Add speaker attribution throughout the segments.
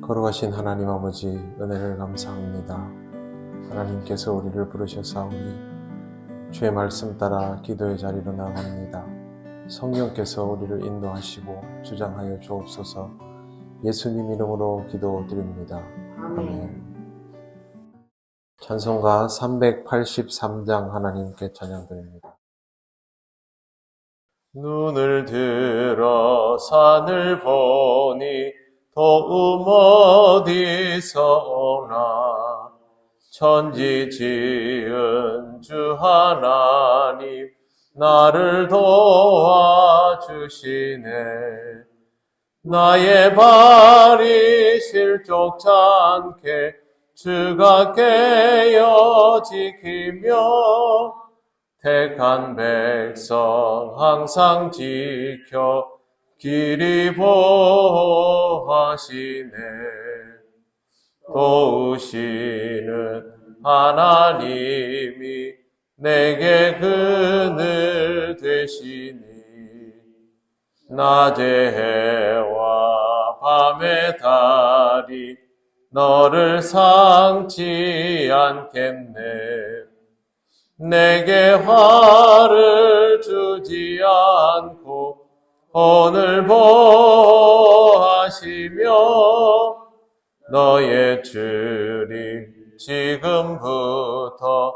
Speaker 1: 거룩하신 하나님 아버지, 은혜를 감사합니다. 하나님께서 우리를 부르셔사오니 주의 말씀 따라 기도의 자리로 나갑니다. 성령께서 우리를 인도하시고 주장하여 주옵소서. 예수님 이름으로 기도드립니다. 아멘. 찬송가 383장 하나님께 찬양드립니다. 눈을 들어 산을 보니 도움 어디서 오나. 천지 지은 주 하나님 나를 도와주시네. 나의 발이 실족치 않게 주가 깨어 지키며 택한 백성 항상 지켜 길이 보호하시네. 도우시는 하나님이 내게 그늘 되시니 낮의 해와 밤의 달이 너를 상치 않겠네. 내게 화를 주지 않고 오늘 보호하시며 너의 주님 지금부터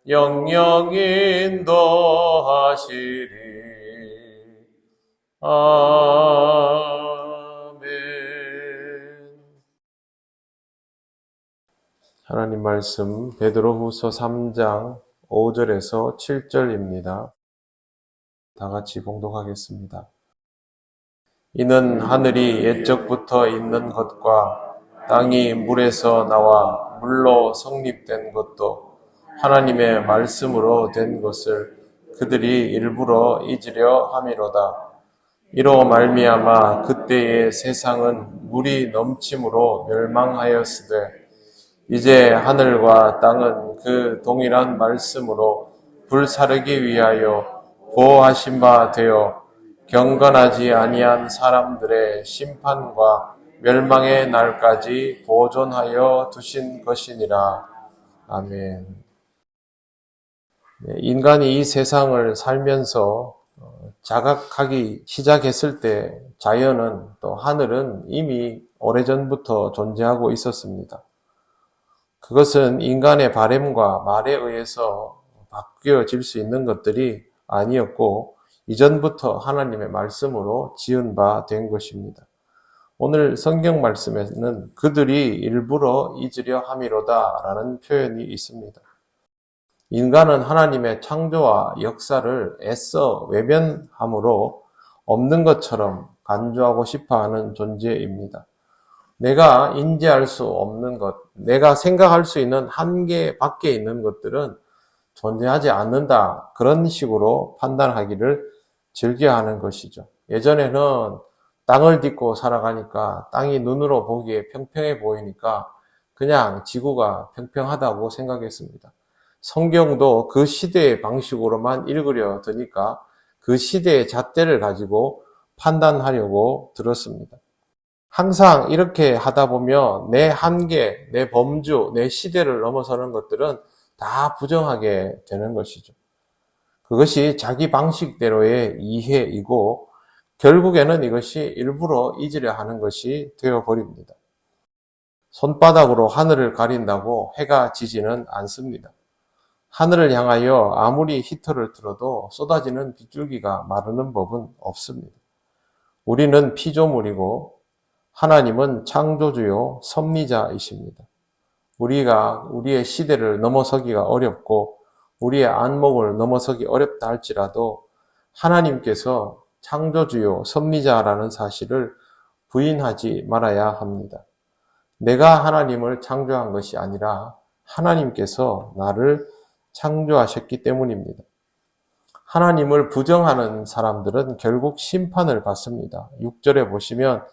Speaker 1: 영영 인도하시리. 아멘. 하나님 말씀 베드로후서 3장 5절에서 7절입니다. 다 같이 봉독하겠습니다. 이는 하늘이 옛적부터 있는 것과 땅이 물에서 나와 물로 성립된 것도 하나님의 말씀으로 된 것을 그들이 일부러 잊으려 함이로다. 이로 말미암아 그때의 세상은 물이 넘침으로 멸망하였으되 이제 하늘과 땅은 그 동일한 말씀으로 불사르기 위하여 보호하신 바 되어 경건하지 아니한 사람들의 심판과 멸망의 날까지 보존하여 두신 것이니라. 아멘. 인간이 이 세상을 살면서 자각하기 시작했을 때 자연은 또 하늘은 이미 오래전부터 존재하고 있었습니다. 그것은 인간의 바램과 말에 의해서 바뀌어질 수 있는 것들이 아니었고 이전부터 하나님의 말씀으로 지은 바 된 것입니다. 오늘 성경 말씀에는 그들이 일부러 잊으려 함이로다 라는 표현이 있습니다. 인간은 하나님의 창조와 역사를 애써 외면함으로 없는 것처럼 간주하고 싶어하는 존재입니다. 내가 인지할 수 없는 것, 내가 생각할 수 있는 한계 밖에 있는 것들은 존재하지 않는다. 그런 식으로 판단하기를 즐겨하는 것이죠. 예전에는 땅을 딛고 살아가니까 땅이 눈으로 보기에 평평해 보이니까 그냥 지구가 평평하다고 생각했습니다. 성경도 그 시대의 방식으로만 읽으려 드니까 그 시대의 잣대를 가지고 판단하려고 들었습니다. 항상 이렇게 하다 보면 내 한계, 내 범주, 내 시대를 넘어서는 것들은 다 부정하게 되는 것이죠. 그것이 자기 방식대로의 이해이고 결국에는 이것이 일부러 잊으려 하는 것이 되어버립니다. 손바닥으로 하늘을 가린다고 해가 지지는 않습니다. 하늘을 향하여 아무리 히터를 틀어도 쏟아지는 빗줄기가 마르는 법은 없습니다. 우리는 피조물이고 하나님은 창조주요 섭리자이십니다. 우리가 우리의 시대를 넘어서기가 어렵고 우리의 안목을 넘어서기 어렵다 할지라도 하나님께서 창조주요 섭리자라는 사실을 부인하지 말아야 합니다. 내가 하나님을 창조한 것이 아니라 하나님께서 나를 창조하셨기 때문입니다. 하나님을 부정하는 사람들은 결국 심판을 받습니다. 6절에 보시면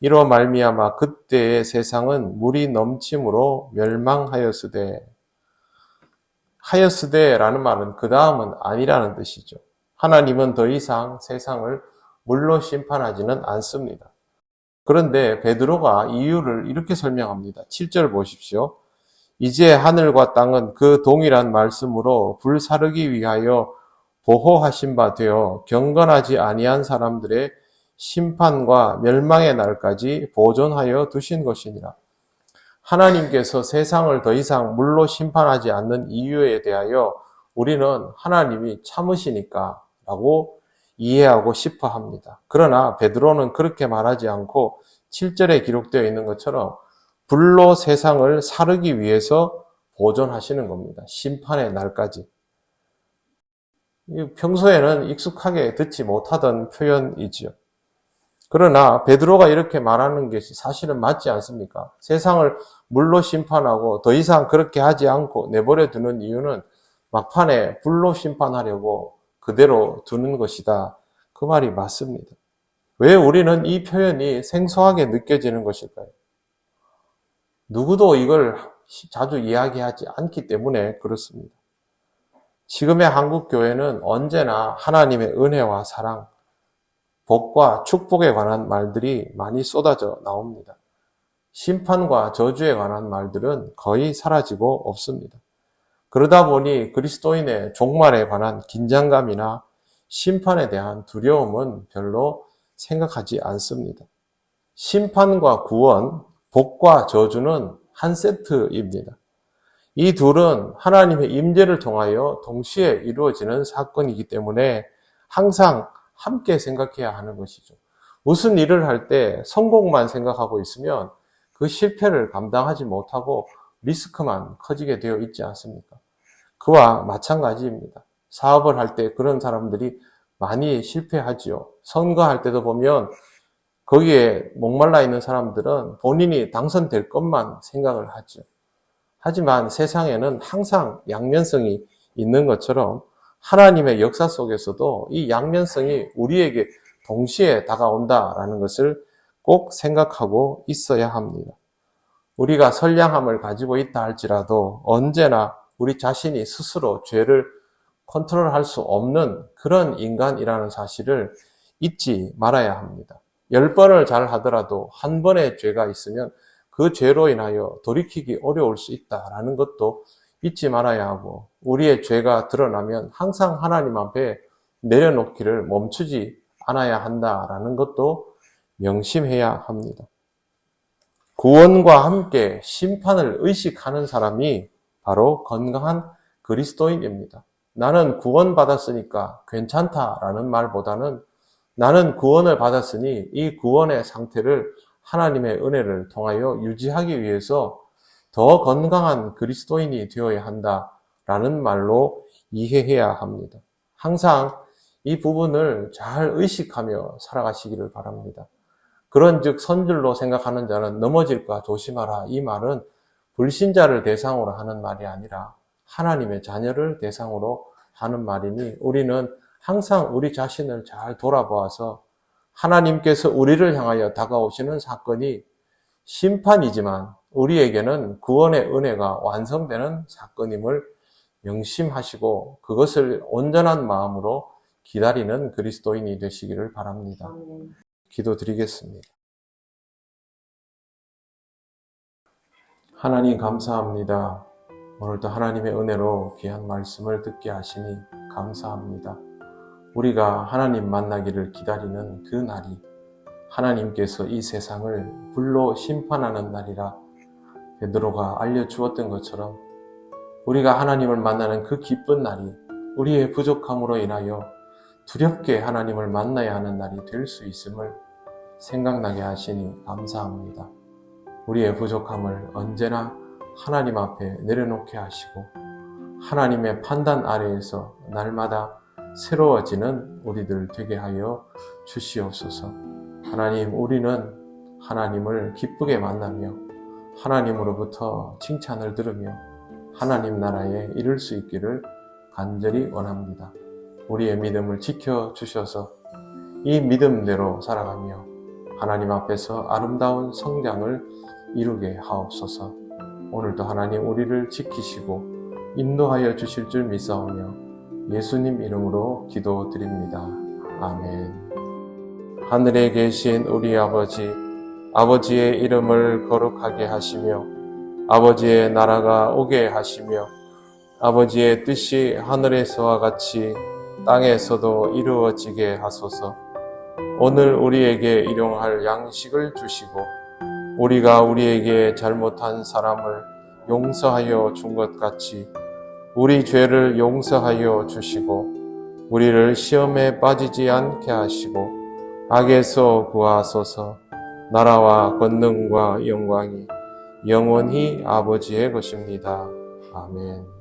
Speaker 1: 이로 말미암아 그때의 세상은 물이 넘침으로 멸망하였으되, 하였으되라는 말은 그 다음은 아니라는 뜻이죠. 하나님은 더 이상 세상을 물로 심판하지는 않습니다. 그런데 베드로가 이유를 이렇게 설명합니다. 7절 보십시오. 이제 하늘과 땅은 그 동일한 말씀으로 불사르기 위하여 보호하신 바 되어 경건하지 아니한 사람들의 심판과 멸망의 날까지 보존하여 두신 것이니라. 하나님께서 세상을 더 이상 물로 심판하지 않는 이유에 대하여 우리는 하나님이 참으시니까 라고 이해하고 싶어 합니다. 그러나 베드로는 그렇게 말하지 않고 7절에 기록되어 있는 것처럼 불로 세상을 사르기 위해서 보존하시는 겁니다. 심판의 날까지. 평소에는 익숙하게 듣지 못하던 표현이지요. 그러나 베드로가 이렇게 말하는 것이 사실은 맞지 않습니까? 세상을 물로 심판하고 더 이상 그렇게 하지 않고 내버려 두는 이유는 막판에 불로 심판하려고 그대로 두는 것이다. 그 말이 맞습니다. 왜 우리는 이 표현이 생소하게 느껴지는 것일까요? 누구도 이걸 자주 이야기하지 않기 때문에 그렇습니다. 지금의 한국 교회는 언제나 하나님의 은혜와 사랑, 복과 축복에 관한 말들이 많이 쏟아져 나옵니다. 심판과 저주에 관한 말들은 거의 사라지고 없습니다. 그러다 보니 그리스도인의 종말에 관한 긴장감이나 심판에 대한 두려움은 별로 생각하지 않습니다. 심판과 구원, 복과 저주는 한 세트입니다. 이 둘은 하나님의 임재를 통하여 동시에 이루어지는 사건이기 때문에 항상 함께 생각해야 하는 것이죠. 무슨 일을 할 때 성공만 생각하고 있으면 그 실패를 감당하지 못하고 리스크만 커지게 되어 있지 않습니까? 그와 마찬가지입니다. 사업을 할 때 그런 사람들이 많이 실패하지요. 선거할 때도 보면 거기에 목말라 있는 사람들은 본인이 당선될 것만 생각을 하죠. 하지만 세상에는 항상 양면성이 있는 것처럼 하나님의 역사 속에서도 이 양면성이 우리에게 동시에 다가온다라는 것을 꼭 생각하고 있어야 합니다. 우리가 선량함을 가지고 있다 할지라도 언제나 우리 자신이 스스로 죄를 컨트롤할 수 없는 그런 인간이라는 사실을 잊지 말아야 합니다. 10번을 잘 하더라도 한 번의 죄가 있으면 그 죄로 인하여 돌이키기 어려울 수 있다라는 것도 잊지 말아야 하고 우리의 죄가 드러나면 항상 하나님 앞에 내려놓기를 멈추지 않아야 한다라는 것도 명심해야 합니다. 구원과 함께 심판을 의식하는 사람이 바로 건강한 그리스도인입니다. 나는 구원받았으니까 괜찮다라는 말보다는 나는 구원을 받았으니 이 구원의 상태를 하나님의 은혜를 통하여 유지하기 위해서 더 건강한 그리스도인이 되어야 한다라는 말로 이해해야 합니다. 항상 이 부분을 잘 의식하며 살아가시기를 바랍니다. 그런즉 선줄로 생각하는 자는 넘어질까 조심하라. 이 말은 불신자를 대상으로 하는 말이 아니라 하나님의 자녀를 대상으로 하는 말이니 우리는 항상 우리 자신을 잘 돌아보아서 하나님께서 우리를 향하여 다가오시는 사건이 심판이지만 우리에게는 구원의 은혜가 완성되는 사건임을 명심하시고 그것을 온전한 마음으로 기다리는 그리스도인이 되시기를 바랍니다. 기도드리겠습니다. 하나님 감사합니다. 오늘도 하나님의 은혜로 귀한 말씀을 듣게 하시니 감사합니다. 우리가 하나님 만나기를 기다리는 그 날이 하나님께서 이 세상을 불로 심판하는 날이라 베드로가 알려주었던 것처럼 우리가 하나님을 만나는 그 기쁜 날이 우리의 부족함으로 인하여 두렵게 하나님을 만나야 하는 날이 될 수 있음을 생각나게 하시니 감사합니다. 우리의 부족함을 언제나 하나님 앞에 내려놓게 하시고 하나님의 판단 아래에서 날마다 새로워지는 우리들 되게 하여 주시옵소서. 하나님, 우리는 하나님을 기쁘게 만나며 하나님으로부터 칭찬을 들으며 하나님 나라에 이를 수 있기를 간절히 원합니다. 우리의 믿음을 지켜주셔서 이 믿음대로 살아가며 하나님 앞에서 아름다운 성장을 이루게 하옵소서. 오늘도 하나님 우리를 지키시고 인도하여 주실 줄 믿사오며 예수님 이름으로 기도드립니다. 아멘. 하늘에 계신 우리 아버지, 아버지의 이름을 거룩하게 하시며 아버지의 나라가 오게 하시며 아버지의 뜻이 하늘에서와 같이 땅에서도 이루어지게 하소서. 오늘 우리에게 일용할 양식을 주시고 우리가 우리에게 잘못한 사람을 용서하여 준 것 같이 우리 죄를 용서하여 주시고 우리를 시험에 빠지지 않게 하시고 악에서 구하소서. 나라와 권능과 영광이 영원히 아버지의 것입니다. 아멘.